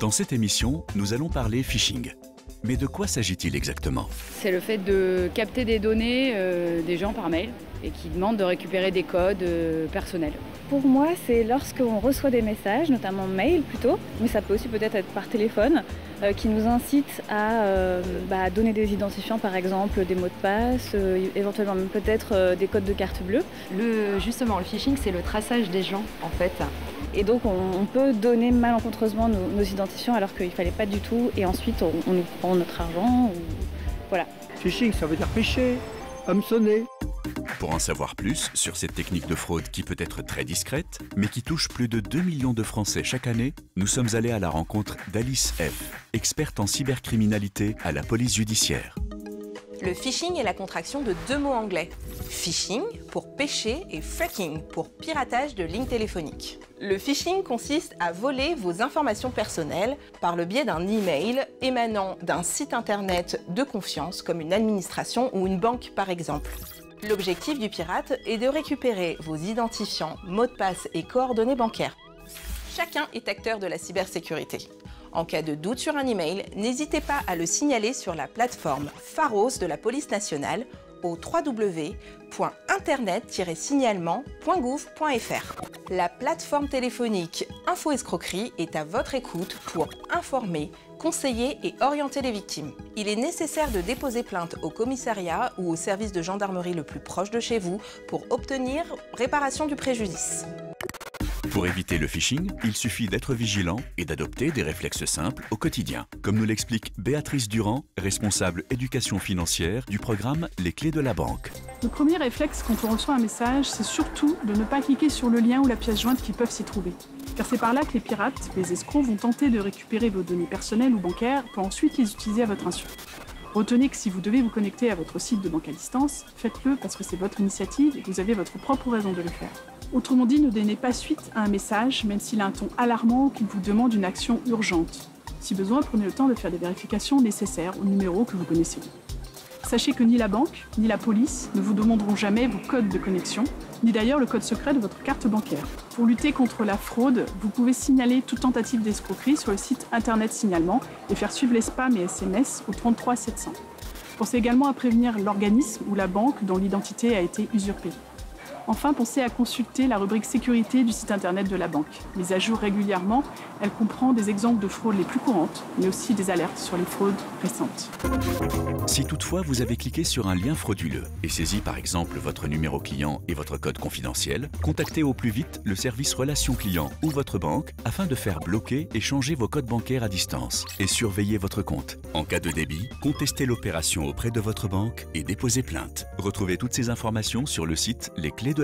Dans cette émission, nous allons parler phishing. Mais de quoi s'agit-il exactement? C'est le fait de capter des données des gens par mail et qui demandent de récupérer des codes personnels. Pour moi, c'est lorsqu'on reçoit des messages, notamment mail plutôt, mais ça peut aussi peut-être être par téléphone, qui nous incitent à donner des identifiants, par exemple des mots de passe, éventuellement même peut-être des codes de carte bleue. Justement, le phishing, c'est le traçage des gens, en fait. Et donc on peut donner malencontreusement nos identifiants alors qu'il ne fallait pas du tout, et ensuite on nous prend notre argent. Voilà. Phishing, ça veut dire péché, hameçonner. Pour en savoir plus sur cette technique de fraude qui peut être très discrète, mais qui touche plus de 2 millions de Français chaque année, nous sommes allés à la rencontre d'Alice F., experte en cybercriminalité à la police judiciaire. Le phishing est la contraction de deux mots anglais. Phishing pour péché et fracking pour piratage de lignes téléphoniques. Le phishing consiste à voler vos informations personnelles par le biais d'un email émanant d'un site internet de confiance comme une administration ou une banque par exemple. L'objectif du pirate est de récupérer vos identifiants, mots de passe et coordonnées bancaires. Chacun est acteur de la cybersécurité. En cas de doute sur un email, n'hésitez pas à le signaler sur la plateforme Pharos de la police nationale au www.internet-signalement.gouv.fr. La plateforme téléphonique Info Escroquerie est à votre écoute pour informer, conseiller et orienter les victimes. Il est nécessaire de déposer plainte au commissariat ou au service de gendarmerie le plus proche de chez vous pour obtenir réparation du préjudice. Pour éviter le phishing, il suffit d'être vigilant et d'adopter des réflexes simples au quotidien, comme nous l'explique Béatrice Durand, responsable éducation financière du programme Les Clés de la Banque. Le premier réflexe quand on reçoit un message, c'est surtout de ne pas cliquer sur le lien ou la pièce jointe qui peuvent s'y trouver. Car c'est par là que les pirates, les escrocs, vont tenter de récupérer vos données personnelles ou bancaires pour ensuite les utiliser à votre insu. Retenez que si vous devez vous connecter à votre site de banque à distance, faites-le parce que c'est votre initiative et que vous avez votre propre raison de le faire. Autrement dit, ne donnez pas suite à un message, même s'il a un ton alarmant ou qu'il vous demande une action urgente. Si besoin, prenez le temps de faire des vérifications nécessaires au numéro que vous connaissez. Sachez que ni la banque, ni la police ne vous demanderont jamais vos codes de connexion, ni d'ailleurs le code secret de votre carte bancaire. Pour lutter contre la fraude, vous pouvez signaler toute tentative d'escroquerie sur le site internet signalement et faire suivre les spams et SMS au 33 700. Pensez également à prévenir l'organisme ou la banque dont l'identité a été usurpée. Enfin, pensez à consulter la rubrique sécurité du site internet de la banque. Mise à jour régulièrement, elle comprend des exemples de fraudes les plus courantes, mais aussi des alertes sur les fraudes récentes. Si toutefois vous avez cliqué sur un lien frauduleux et saisi par exemple votre numéro client et votre code confidentiel, contactez au plus vite le service relations clients ou votre banque afin de faire bloquer et changer vos codes bancaires à distance et surveiller votre compte. En cas de débit, contestez l'opération auprès de votre banque et déposez plainte. Retrouvez toutes ces informations sur le site lesclésdelabanque.com.